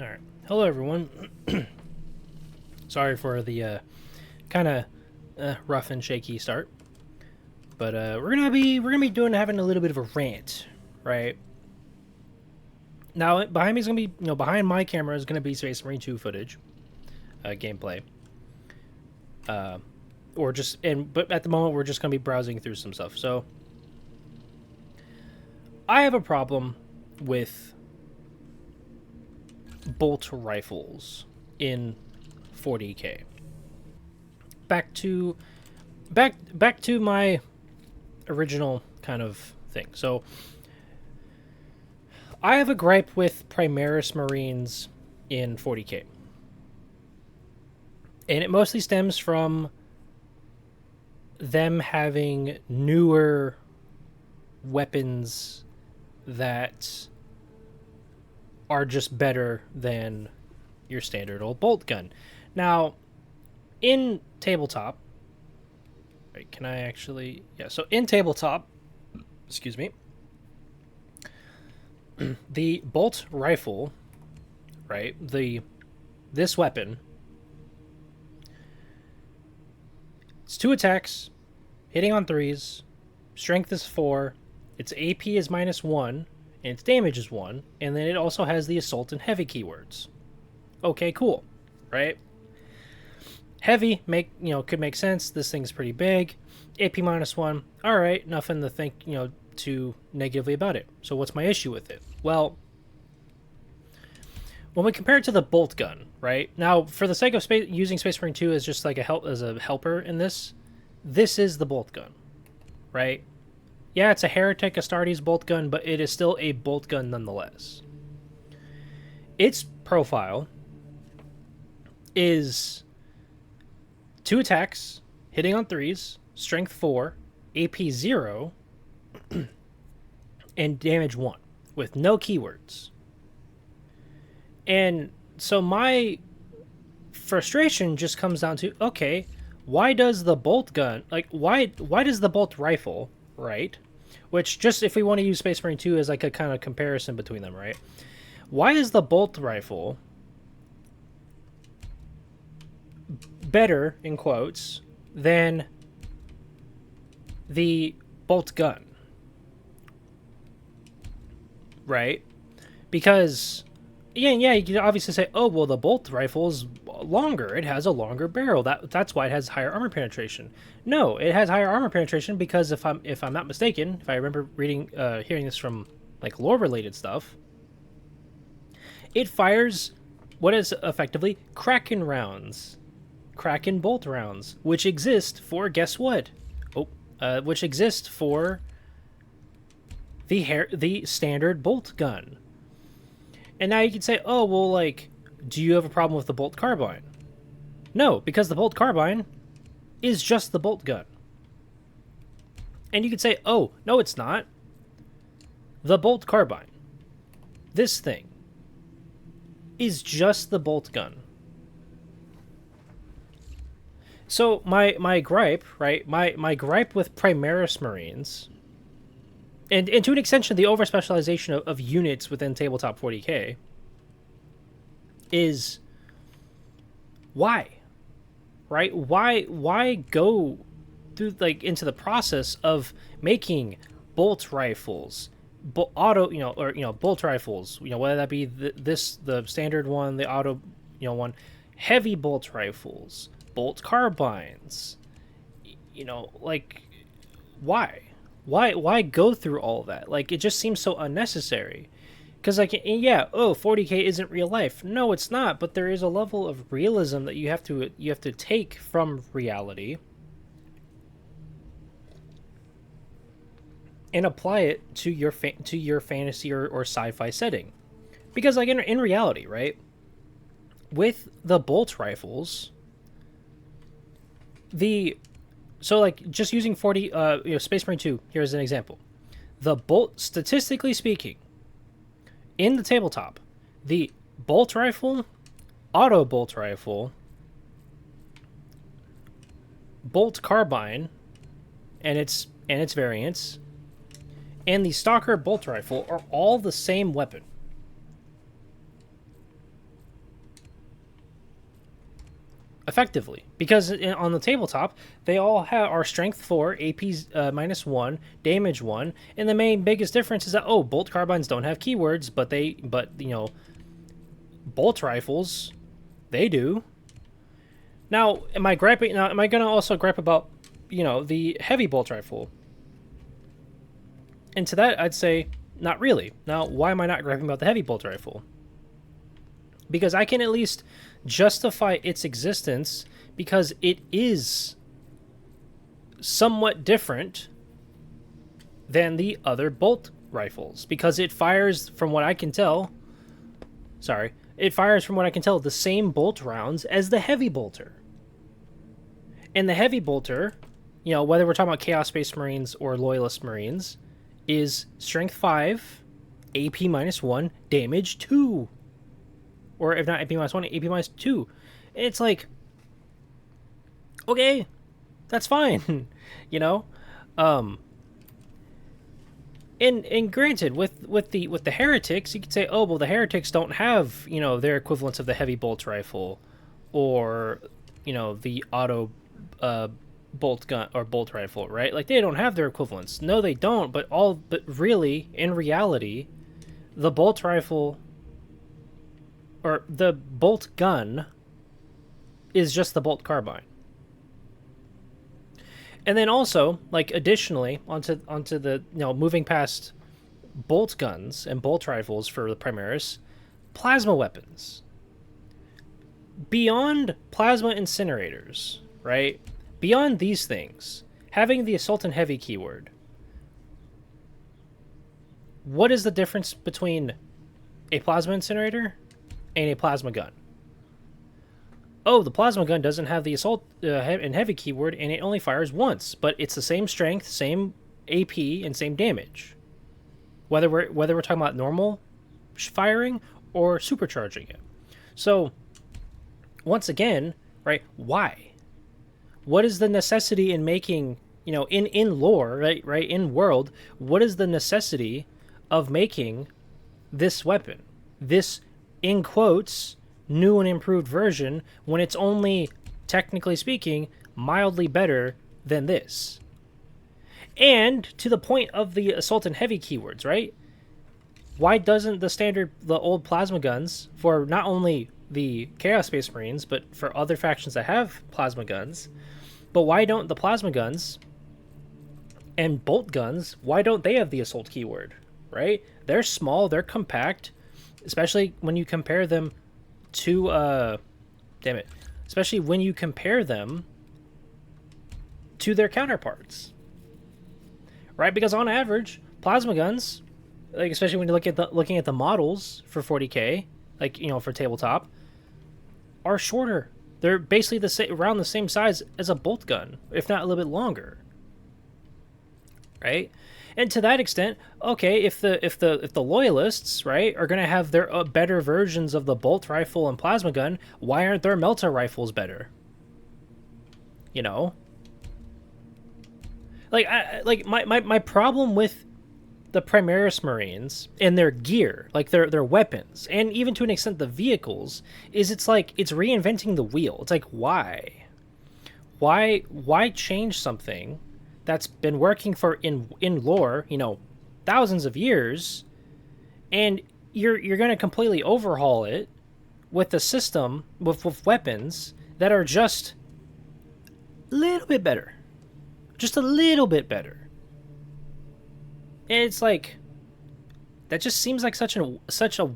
All right. Hello, everyone. Sorry for the kind of rough and shaky start, but we're gonna be having a little bit of a rant, right? Now behind me is gonna be behind my camera is gonna be Space Marine 2 footage, gameplay, or just but at the moment we're just gonna be browsing through some stuff. So I have a problem with bolt rifles in 40k. Back to my original kind of thing. So I have a gripe with Primaris Marines in 40k. And it mostly stems from them having newer weapons that are just better than your standard old bolt gun. Now, in tabletop, wait, can I actually? Yeah, so in tabletop, excuse me, the bolt rifle, right? This weapon, it's 2 attacks, hitting on 3s, strength is 4, its AP is -1, and its damage is 1, and then it also has the assault and heavy keywords. Okay, cool, right? Heavy could make sense. This thing's pretty big. AP -1. All right, nothing to think too negatively about it. So what's my issue with it? Well, when we compare it to the bolt gun, right? Now, for the sake of using Space Marine 2 as just like a helper in this is the bolt gun, right? Yeah, it's a Heretic Astartes bolt gun, but it is still a bolt gun nonetheless. Its profile is 2 attacks, hitting on 3s, strength 4, AP 0, and damage 1, with no keywords. And so my frustration just comes down to, okay, why does the bolt gun, why does the bolt rifle, right? Which, just if we want to use Space Marine 2 as like a kind of comparison between them, right? Why is the bolt rifle better, in quotes, than the bolt gun? Right? Because, yeah, you can obviously say, oh, well, the bolt rifle is longer. It has a longer barrel. That's why it has higher armor penetration. No, it has higher armor penetration because if I'm not mistaken, if I remember hearing this from like lore related stuff, it fires what is effectively Kraken rounds, Kraken bolt rounds, which exist for, guess what? Which exist for the standard bolt gun. And now you could say, oh, well, like, do you have a problem with the bolt carbine? No, because the bolt carbine is just the bolt gun. And you could say, oh, no, it's not. The bolt carbine, this thing, is just the bolt gun. So my gripe, right? My gripe with Primaris Marines, and to an extension, the over-specialization of units within tabletop 40k, is why? Right? Why go through into the process of making bolt rifles, bolt rifles, whether that be the standard one, the auto, one, heavy bolt rifles, bolt carbines, why? Why go through all that? Like, it just seems so unnecessary. Because, 40k isn't real life. No, it's not. But there is a level of realism that you have to take from reality and apply it to your fantasy or sci-fi setting. Because, in reality, right, with the bolt rifles, just using Space Marine 2 here as an example. The bolt, statistically speaking, in the tabletop, the bolt rifle, auto bolt rifle, bolt carbine, and its variants, and the Stalker bolt rifle are all the same weapon. effectively, because on the tabletop they all are strength 4, AP's -1, damage 1, and the main biggest difference is that bolt carbines don't have keywords, but bolt rifles, they do. Now, am I gonna also gripe about the heavy bolt rifle? And to that, I'd say not really. Now, why am I not griping about the heavy bolt rifle? Because I can at least justify its existence because it is somewhat different than the other bolt rifles. Because it fires, from what I can tell, the same bolt rounds as the heavy bolter. And the heavy bolter, whether we're talking about Chaos Space Marines or Loyalist Marines, is strength 5, AP -1, damage 2. Or if not AP -1, AP -2. It's like, okay, that's fine, And granted, with the heretics, you could say, oh well, the heretics don't have their equivalents of the heavy bolt rifle, or the auto bolt gun or bolt rifle, right? Like, they don't have their equivalents. No, they don't. But really, in reality, the bolt rifle or the bolt gun is just the bolt carbine. And then also, like, additionally, onto the moving past bolt guns and bolt rifles for the Primaris, plasma weapons. Beyond plasma incinerators, right? Beyond these things, having the assault and heavy keyword, what is the difference between a plasma incinerator and a plasma gun? Oh, the plasma gun doesn't have the assault and heavy keyword, and it only fires once, but it's the same strength, same AP, and same damage. Whether we're talking about normal firing or supercharging it. So, once again, right? Why? What is the necessity in making in lore, right in world? What is the necessity of making this weapon, this in quotes new and improved version, when it's only, technically speaking, mildly better than this? And to the point of the assault and heavy keywords, right? Why doesn't the old plasma guns, for not only the Chaos Space Marines, but for other factions that have plasma guns, but why don't the plasma guns and bolt guns, why don't they have the assault keyword, right? They're small, they're compact, especially when you compare them to especially when you compare them to their counterparts, right? Because on average, plasma guns, like, especially when you looking at the models for 40K, like, for tabletop, are shorter. They're basically around the same size as a bolt gun, if not a little bit longer, right? And to that extent, okay, if the loyalists, right, are going to have their better versions of the bolt rifle and plasma gun, why aren't their melta rifles better? Like, my problem with the Primaris Marines and their gear, like their weapons, and even to an extent the vehicles, is it's like it's reinventing the wheel. It's like, why change something that's been working for in lore, thousands of years, and you're going to completely overhaul it with a system with weapons that are just a little bit better, just a little bit better. And it's like, that just seems like such a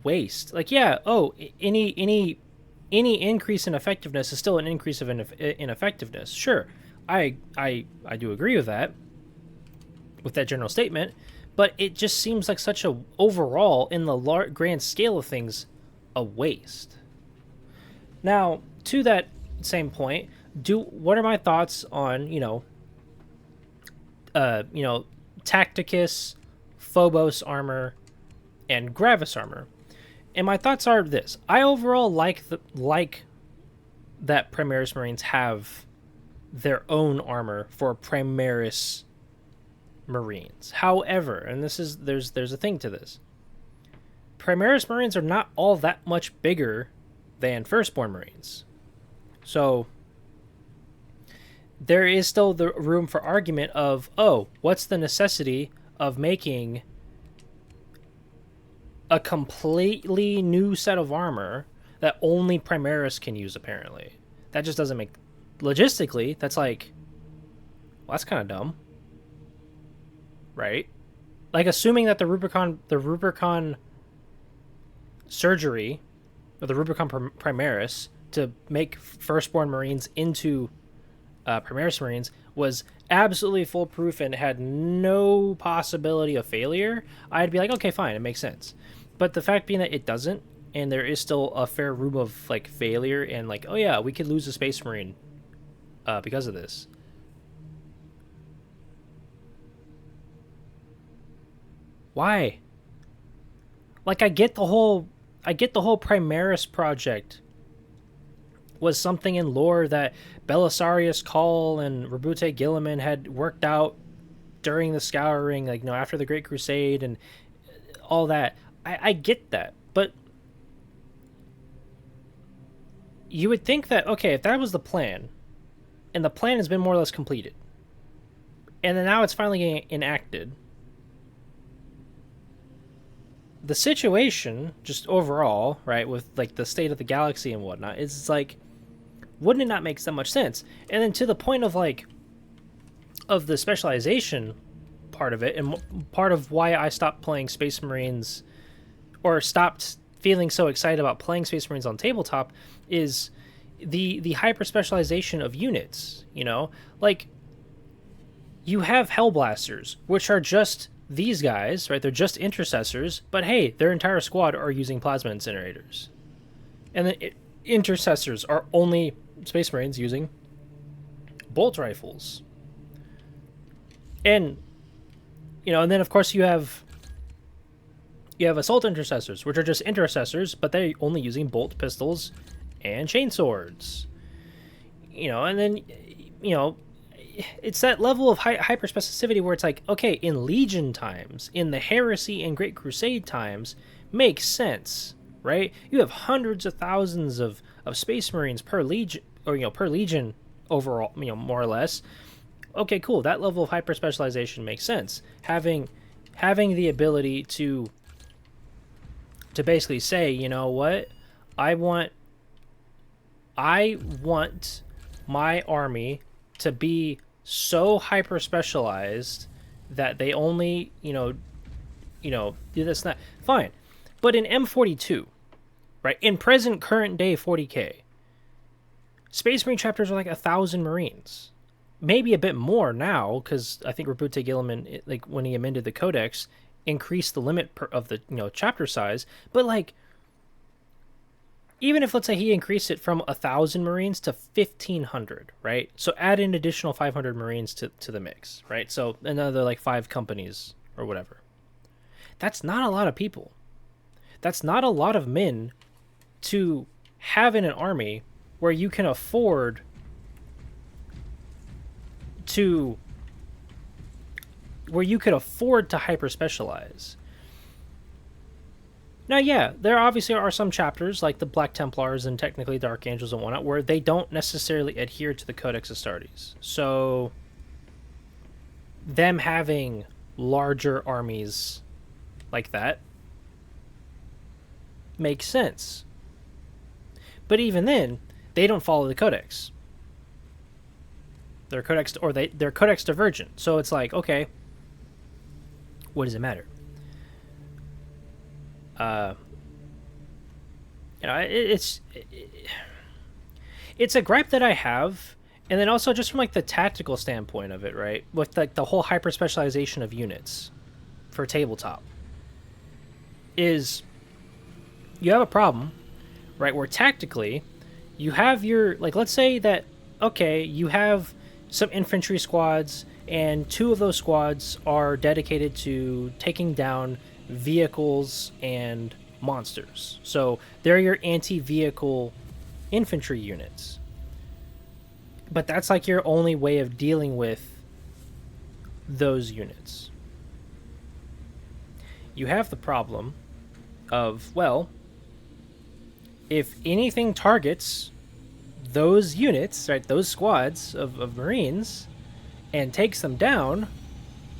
waste. Like, yeah, any increase in effectiveness is still an increase in effectiveness. Sure, I do agree with that general statement, but it just seems like such a overall, in the grand scale of things, a waste. Now, to that same point, what are my thoughts on Tacticus, Phobos armor, and Gravis armor? And my thoughts are this: I overall like that Primaris Marines have their own armor for Primaris Marines. However, and there's a thing to this: Primaris Marines are not all that much bigger than Firstborn Marines. So there is still the room for argument of, oh, what's the necessity of making a completely new set of armor that only Primaris can use, apparently? That just doesn't make... Logistically, that's like... Well, that's kind of dumb. Right? Like, assuming that the Rubicon surgery, or the Rubicon Primaris, to make Firstborn Marines into Primaris Marines was absolutely foolproof and had no possibility of failure, I'd be like, okay, fine, it makes sense. But the fact being that it doesn't, and there is still a fair room of like failure, and like, oh yeah, we could lose a Space Marine because of this. Why? Like, I get the whole Primaris project was something in lore that Belisarius Cawl and Rabute Gilliman had worked out during the Scouring, like, after the Great Crusade and all that. I get that, but you would think that, okay, if that was the plan, and the plan has been more or less completed, and then now it's finally getting enacted, the situation, just overall, right, with like the state of the galaxy and whatnot, is like, wouldn't it not make so much sense? And then to the point of like, of the specialization part of it, and part of why I stopped playing Space Marines, or stopped feeling so excited about playing Space Marines on tabletop, is the hyper specialization of units. Like, you have Hellblasters, which are just these guys, right? They're just intercessors, but hey, their entire squad are using plasma incinerators. And then intercessors are only Space Marines using bolt rifles. And and then of course you have assault intercessors, which are just intercessors, but they're only using bolt pistols and chainswords. And then it's that level of hyper specificity where it's like, okay, in Legion times, in the Heresy and Great Crusade times, makes sense, right? You have hundreds of thousands of Space Marines per Legion, or per Legion overall, more or less. Okay, cool. That level of hyper specialization makes sense. Having the ability to basically say, you know what, I want my army to be so hyper specialized that they only do this and that. Fine. But in M42, right, in present current day 40k, Space Marine chapters are like 1,000 Marines, maybe a bit more now, because I think Rabute Gilliman, like when he amended the codex, increased the limit of the chapter size. But like, even if, let's say, he increased it from 1,000 Marines to 1,500, right? So add an additional 500 Marines to the mix, right? So another like 5 companies or whatever. That's not a lot of people. That's not a lot of men to have in an army where you can afford to hyper specialize. Now, yeah, there obviously are some chapters, like the Black Templars and technically the Archangels and whatnot, where they don't necessarily adhere to the Codex Astartes. So, them having larger armies like that makes sense. But even then, they don't follow the Codex. They're Codex divergent. So it's like, okay, what does it matter? It's a gripe that I have, and then also just from like the tactical standpoint of it, right? With like the whole hyper specialization of units for tabletop, is you have a problem, right? Where tactically, you have your, like, let's say that, okay, you have some infantry squads, and 2 of those squads are dedicated to taking down vehicles and monsters. So they're your anti-vehicle infantry units. But that's like your only way of dealing with those units. You have the problem of, well, if anything targets those units, right, those squads of Marines, and takes them down,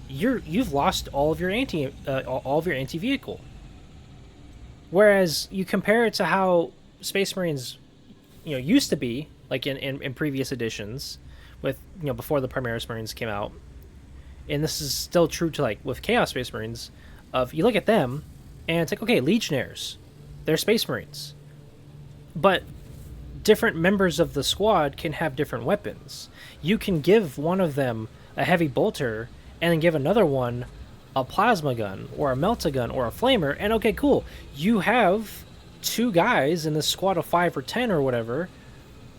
you've lost all of your anti-vehicle. Whereas you compare it to how Space Marines, used to be, like in previous editions, with before the Primaris Marines came out, and this is still true to like with Chaos Space Marines. Of you look at them, and it's like, okay, Legionnaires, they're Space Marines, but different members of the squad can have different weapons. You can give one of them a heavy bolter, and then give another one a plasma gun, or a melta gun, or a flamer, and okay, cool. You have 2 guys in this squad of 5 or 10 or whatever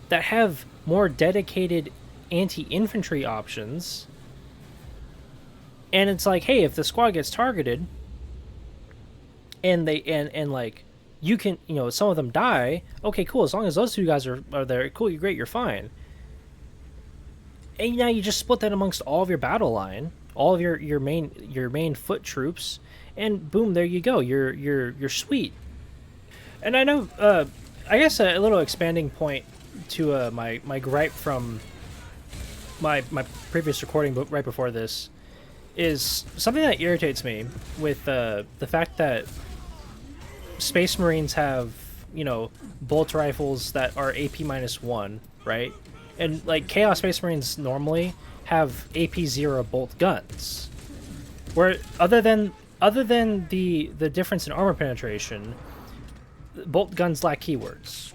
that have more dedicated anti-infantry options. And it's like, hey, if the squad gets targeted, and they and like you can, some of them die, okay, cool. As long as those 2 guys are there, cool, you're great, you're fine. And now you just split that amongst all of your battle line, all of your main foot troops, and boom, there you go. You're sweet. And I know, I guess a little expanding point to my gripe from my previous recording, but right before this, is something that irritates me with the fact that Space Marines have, bolt rifles that are AP -1, right? And like Chaos Space Marines normally have AP0 bolt guns, where other than the difference in armor penetration, bolt guns lack keywords,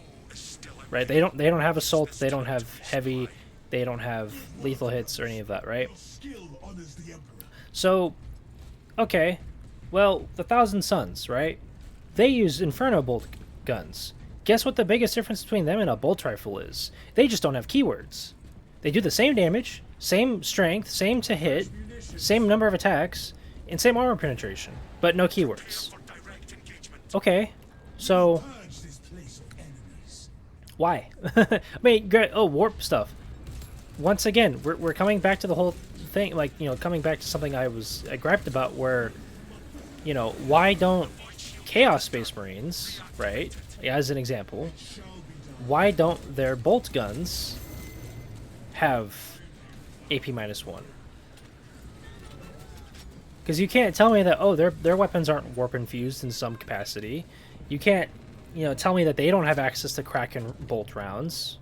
right? They don't have assault, they don't have heavy, they don't have lethal hits or any of that, right? So, okay, well, the Thousand Suns, right? They use Inferno Boltguns. Guess what the biggest difference between them and a bolt rifle is? They just don't have keywords. They do the same damage, same strength, same to hit, same number of attacks, and same armor penetration, but no keywords. Okay, so why? I mean, warp stuff. Once again, we're coming back to the whole thing, like, coming back to something I griped about, where, why don't Chaos Space Marines, right, as an example, why don't their bolt guns have AP -1? Because you can't tell me that, oh, their weapons aren't warp infused in some capacity. You can't, tell me that they don't have access to Kraken bolt rounds.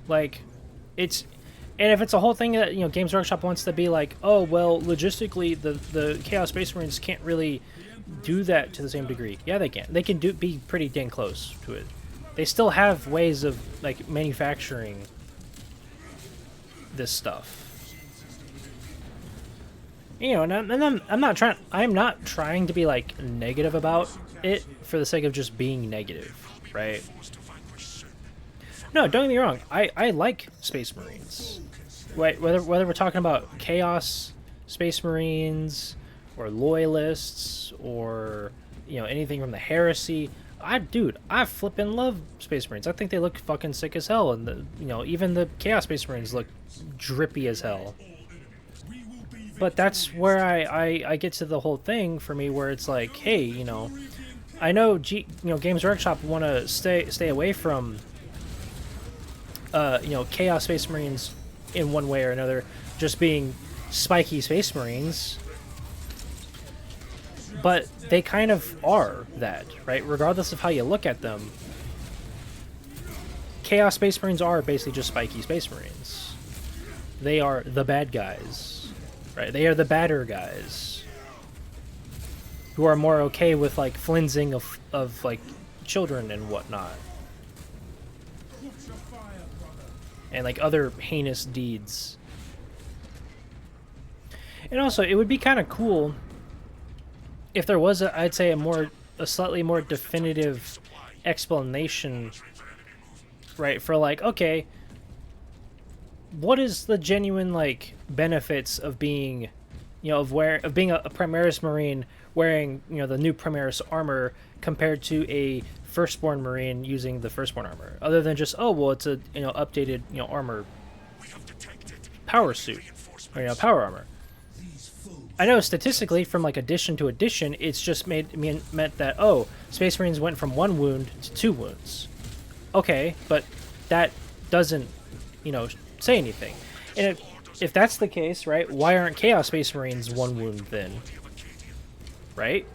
Like, it's... And if it's a whole thing that, Games Workshop wants to be like, oh, well, logistically, the Chaos Space Marines can't really do that to the same degree. Yeah, they can. They can be pretty dang close to it. They still have ways of, like, manufacturing this stuff. And I'm not trying to be, like, negative about it for the sake of just being negative, right? No, don't get me wrong. I like Space Marines. Right, whether we're talking about Chaos Space Marines or Loyalists or anything from the Heresy, I flippin' love Space Marines. I think they look fucking sick as hell, and even the Chaos Space Marines look drippy as hell. But that's where I get to the whole thing for me, where it's like, hey, I know Games Workshop want to stay away from Chaos Space Marines in one way or another, just being spiky Space Marines, but they kind of are that, right? Regardless of how you look at them, Chaos Space Marines are basically just spiky Space Marines. They are the bad guys, right? They are the badder guys who are more okay with, like, flensing of like children and whatnot, and like other heinous deeds. And also, it would be kind of cool if there was I'd say a slightly more definitive explanation, right, for like, okay, what is the genuine, like, benefits of being, of being a Primaris Marine wearing, the new Primaris armor compared to a Firstborn Marine using the Firstborn armor, other than just, oh, well, it's a updated armor power suit, or power armor. I know statistically from like addition to addition, it's just meant that, oh, Space Marines went from 1 wound to 2 wounds. Okay, but that doesn't, you know, say anything. And if that's the case, right, why aren't Chaos Space Marines 1 wound then? Right?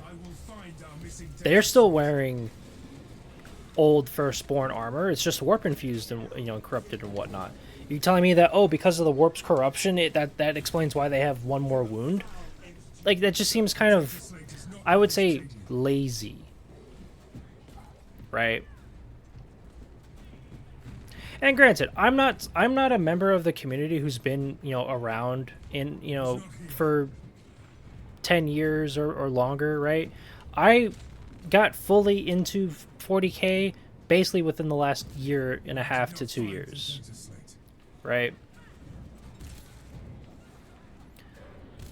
They're still wearing old Firstborn armor. It's just warp infused and, you know, corrupted and whatnot. You're telling me that, oh, because of the warp's corruption, that explains why they have 1 more wound? Like, that just seems kind of, I would say, lazy. Right? And granted, I'm not a member of the community who's been, you know, around in, you know, for 10 years or longer, right? I got fully into 40k basically within the last 1.5 to 2 years. Right?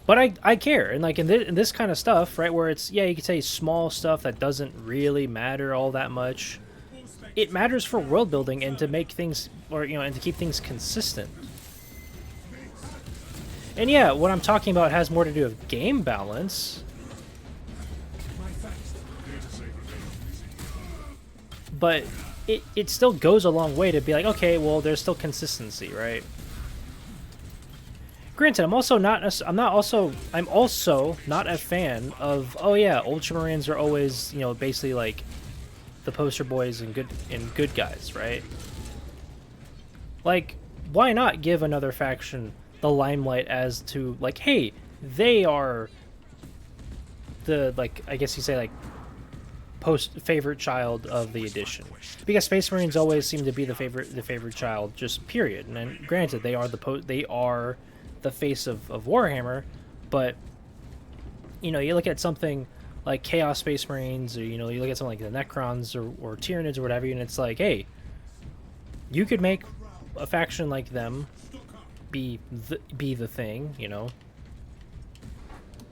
But I care, and like in this kind of stuff, right, where it's, yeah, you could say small stuff that doesn't really matter all that much. It matters for world building and to make things, or, you know, and to keep things consistent. And yeah, what I'm talking about has more to do with game balance. But it still goes a long way to be like, okay, well, there's still consistency, right? Granted, I'm also not a fan of, oh yeah, Ultramarines are always, you know, basically like the poster boys and good guys, right? Like, why not give another faction the limelight as to, like, hey, they are the, like, I guess you say, like, favorite child of the edition, because Space Marines always seem to be the favorite child, just period. And then, granted, they are the face of Warhammer, but, you know, you look at something like Chaos Space Marines, or, you know, you look at something like the Necrons or Tyranids or whatever, and it's like, hey, you could make a faction like them be the thing, you know.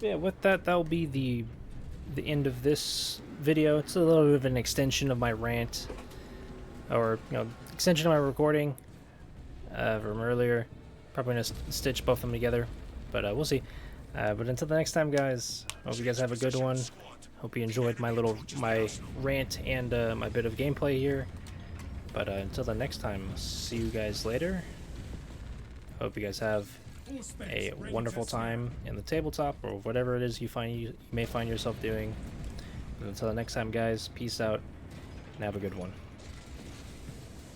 Yeah, with that, that'll be the end of this video. It's a little bit of an extension of my rant, or, you know, extension of my recording from earlier. Probably gonna stitch both of them together, but we'll see. But until the next time, guys, hope you guys have a good one. Hope you enjoyed my rant and my bit of gameplay here. But until the next time, see you guys later. Hope you guys have a wonderful time in the tabletop, or whatever it is you may find yourself doing. And until the next time, guys, peace out and have a good one.